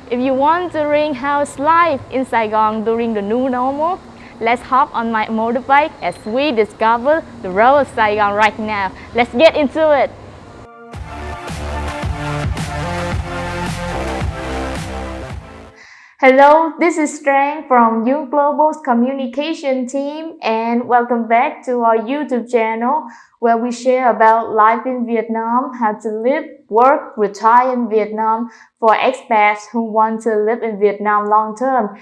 If you want to ring how's life in Saigon during the new normal, let's hop on my motorbike as we discover the road of Saigon right now. Let's get into it! Hello, this is Strang from Duong Global's communication team, and welcome back to our YouTube channel where we share about life in Vietnam, how to live, work, retire in Vietnam for expats who want to live in Vietnam long term.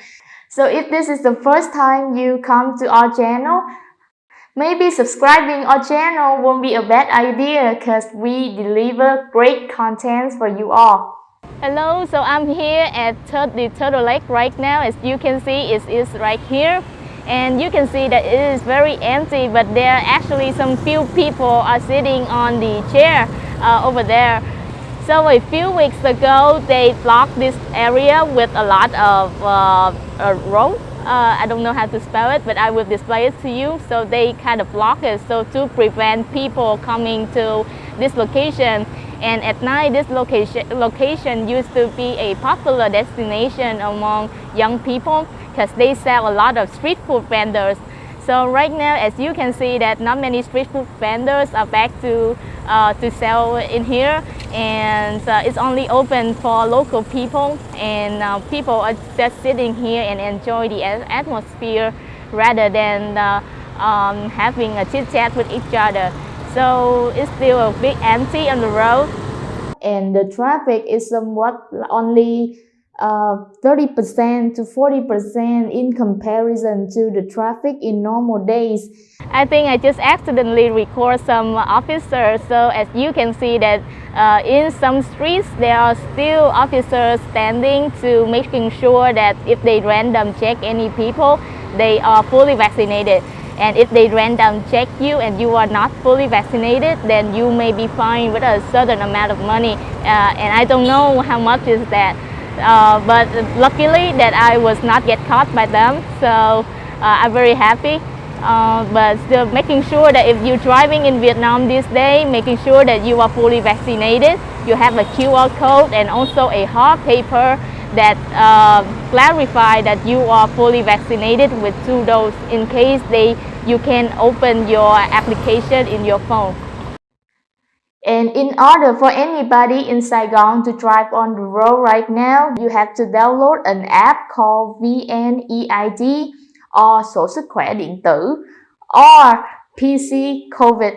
So if this is the first time you come to our channel, maybe subscribing our channel won't be a bad idea because we deliver great content for you all. Hello, so I'm here at the Turtle Lake right now. As you can see, it is right here. And you can see that it is very empty, but there are actually some few people are sitting on the chair over there. So a few weeks ago, they blocked this area with a lot of road. I don't know how to spell it, but I will display it to you. So they kind of block it so to prevent people coming to this location. And at night, this location used to be a popular destination among young people because they sell a lot of street food vendors. So right now, as you can see, that not many street food vendors are back to sell in here, and it's only open for local people, and people are just sitting here and enjoy the atmosphere rather than having a chit chat with each other. So it's still a bit empty on the road, and the traffic is somewhat only 30% to 40% in comparison to the traffic in normal days. I think I just accidentally record some officers, so as you can see that in some streets there are still officers standing to making sure that if they random check any people, they are fully vaccinated. And if they random check you and you are not fully vaccinated, then you may be fined with a certain amount of money. And I don't know how much is that. But luckily that I was not get caught by them, so I'm very happy. But still making sure that if you're driving in Vietnam this day, making sure that you are fully vaccinated, you have a QR code and also a hard paper that clarify that you are fully vaccinated with 2 doses in case you can open your application in your phone. And in order for anybody in Saigon to drive on the road right now, you have to download an app called Vien EID or sổ sức khỏe điện tử or PC COVID.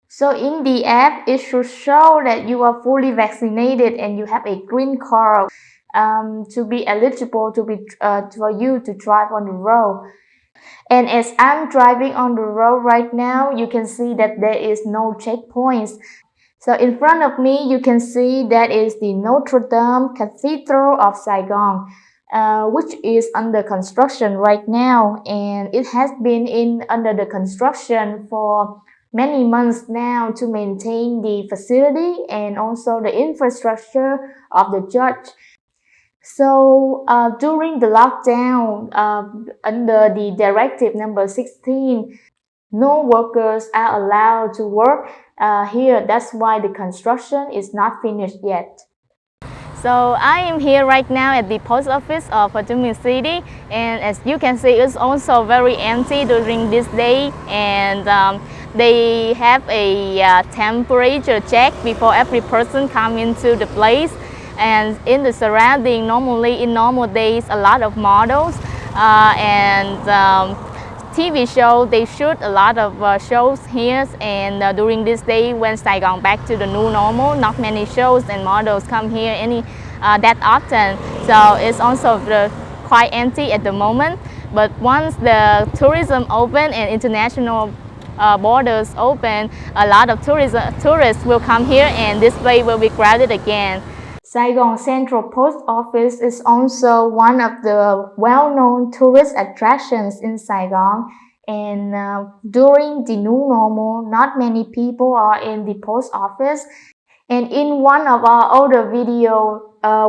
So in the app, it should show that you are fully vaccinated and you have a green card to be eligible for you to drive on the road. And as I'm driving on the road right now, you can see that there is no checkpoints. So in front of me, you can see that is the Notre Dame Cathedral of Saigon, which is under construction right now, and it has been under the construction for many months now to maintain the facility and also the infrastructure of the church. So during the lockdown, under the directive number 16, no workers are allowed to work here. That's why the construction is not finished yet. So I am here right now at the post office of Ho Chi Minh City, and as you can see, it's also very empty during this day, and they have a temperature check before every person come into the place. And in the surrounding, normally in normal days, a lot of models and TV shows, they shoot a lot of shows here, and during this day when Saigon back to the new normal, not many shows and models come here that often, so it's also quite empty at the moment. But once the tourism open and international borders open, a lot of tourists will come here and this place will be crowded again. Saigon Central Post Office is also one of the well-known tourist attractions in Saigon, and during the new normal, not many people are in the post office. And in one of our older videos,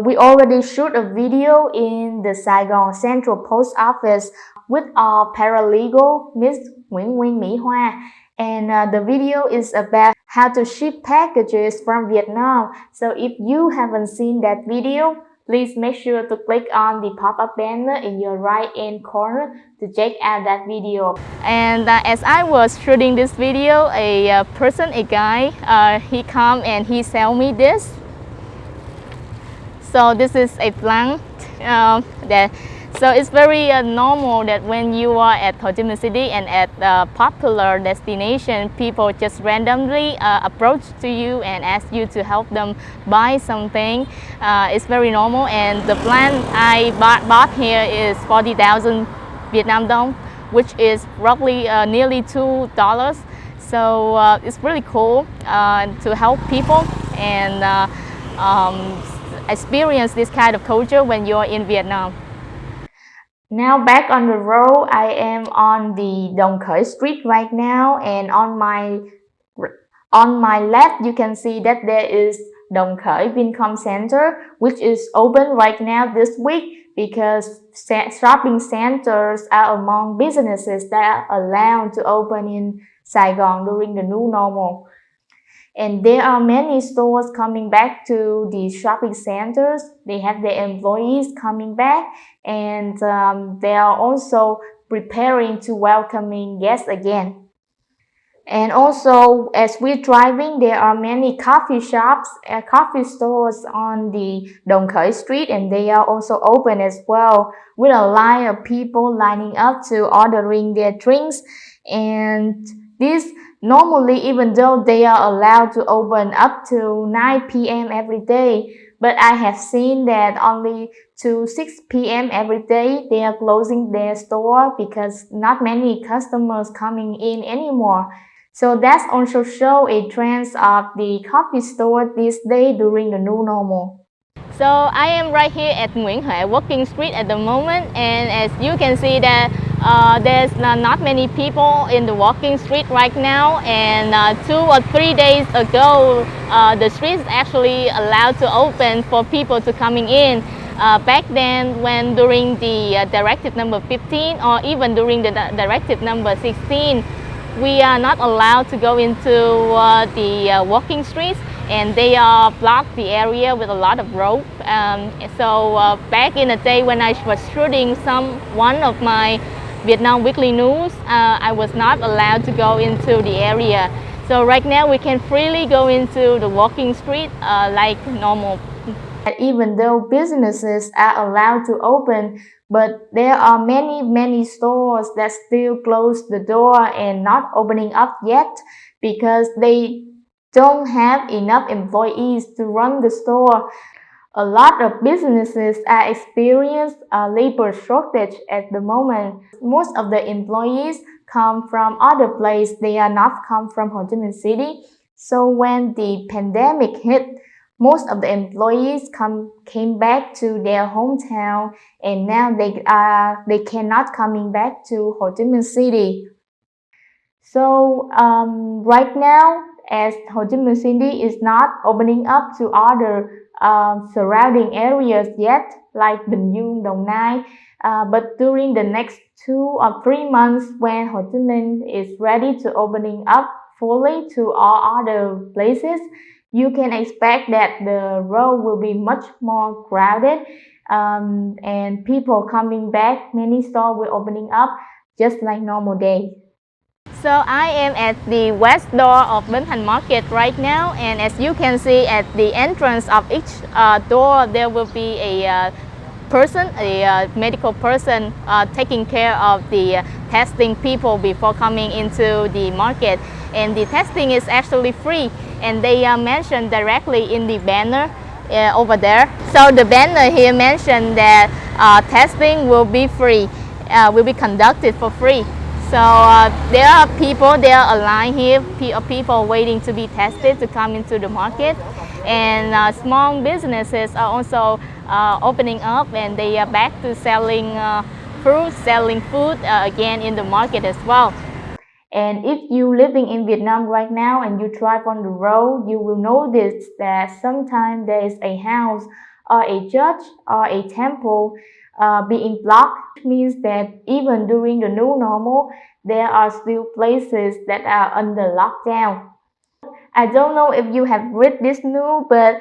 we already shoot a video in the Saigon Central Post Office with our paralegal, Miss Nguyen Hue, and the video is about how to ship packages from Vietnam. So if you haven't seen that video, please make sure to click on the pop-up banner in your right-hand corner to check out that video. And as I was shooting this video, a guy, he come and he sell me this. So this is a plant so it's very normal that when you are at Ho Chi Minh City and at a popular destination, people just randomly approach to you and ask you to help them buy something. It's very normal, and the plant I bought here is 40,000 Vietnam dong, which is roughly nearly $2. So it's really cool to help people and experience this kind of culture when you're in Vietnam. Now back on the road, I am on the Đồng Khởi street right now, and on my left you can see that there is Đồng Khởi Vincom Center, which is open right now this week because shopping centers are among businesses that are allowed to open in Saigon during the new normal. And there are many stores coming back to the shopping centers. They have their employees coming back, and they are also preparing to welcoming guests again. And also, as we're driving, there are many coffee shops, coffee stores on the Đồng Khởi street, and they are also open as well, with a line of people lining up to ordering their drinks. And this normally, even though they are allowed to open up to 9 p.m. every day, but I have seen that only to 6 p.m. every day they are closing their store because not many customers coming in anymore. So that's also show a trend of the coffee store this day during the new normal. So I am right here at Nguyen Hue walking street at the moment, and as you can see that there's not many people in the walking street right now, and 2 or 3 days ago the street is actually allowed to open for people to coming in. Back then, when during the directive number 15 or even during the directive number 16, we are not allowed to go into the walking streets, and they blocked the area with a lot of rope. So back in the day when I was shooting one of my Vietnam weekly news, I was not allowed to go into the area. So right now we can freely go into the walking street like normal. Even though businesses are allowed to open, but there are many stores that still close the door and not opening up yet because they don't have enough employees to run the store. A lot of businesses are experiencing a labor shortage at the moment. Most of the employees come from other places. They are not come from Ho Chi Minh City. So when the pandemic hit, most of the employees came back to their hometown, and now they cannot coming back to Ho Chi Minh City. So right now, as Ho Chi Minh City is not opening up to other surrounding areas yet, like Bình Dương, Đồng Nai, but during the next 2 or 3 months, when Ho Chi Minh is ready to opening up fully to all other places, you can expect that the road will be much more crowded, and people coming back. Many stores will opening up just like normal day. So I am at the west door of Thanh Market right now, and as you can see at the entrance of each door, there will be a medical person taking care of the testing people before coming into the market. And the testing is actually free, and they mentioned directly in the banner over there. So the banner here mentioned that testing will be free, will be conducted for free. So there are people, there are a line here, people waiting to be tested to come into the market. And small businesses are also opening up, and they are back to selling fruit, selling food again in the market as well. And if you're living in Vietnam right now and you drive on the road, you will notice that sometimes there is a house or a church or a temple being blocked, which means that even during the new normal, there are still places that are under lockdown. I don't know if you have read this news, but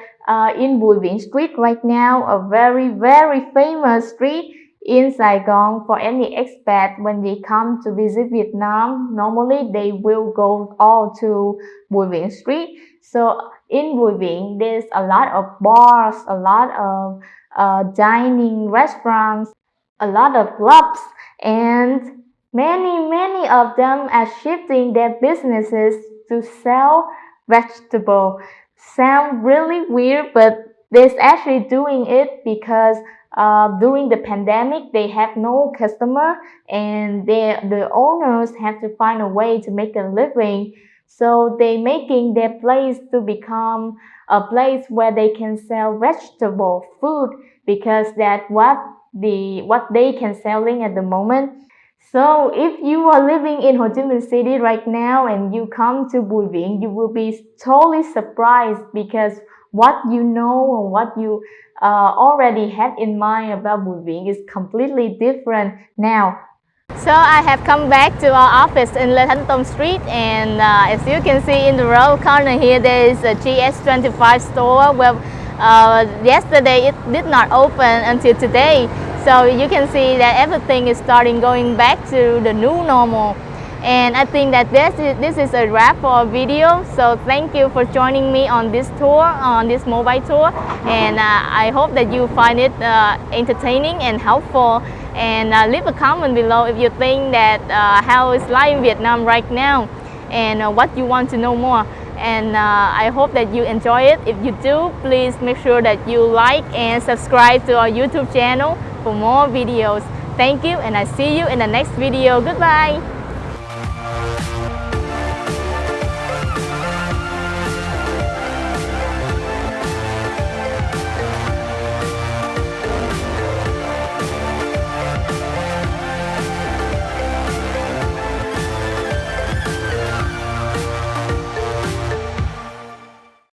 in Vien Street right now, a very, very famous street in Saigon for any expat when they come to visit Vietnam. Normally, they will go all to Vien Street. So in Vien, there's a lot of bars, a lot of dining restaurants, a lot of clubs, and many of them are shifting their businesses to sell vegetable. Sound really weird, but they're actually doing it because during the pandemic they have no customer and the owners have to find a way to make a living. So they making their place to become a place where they can sell vegetable food because that's what they can selling at the moment. So if you are living in Ho Chi Minh City right now and you come to Bùi Viện, you will be totally surprised because what you know or what you already had in mind about Bùi Viện is completely different now. So I have come back to our office in Lê Thánh Tông Street, and as you can see in the row corner here, there is a GS25 store. Well, yesterday it did not open until today. So you can see that everything is starting going back to the new normal. And I think that this is a wrap for our video. So thank you for joining me on this tour, on this mobile tour. And I hope that you find it entertaining and helpful. And leave a comment below if you think that how is life in Vietnam right now and what you want to know more. And I hope that you enjoy it. If you do, please make sure that you like and subscribe to our YouTube channel for more videos. Thank you, and I see you in the next video. Goodbye.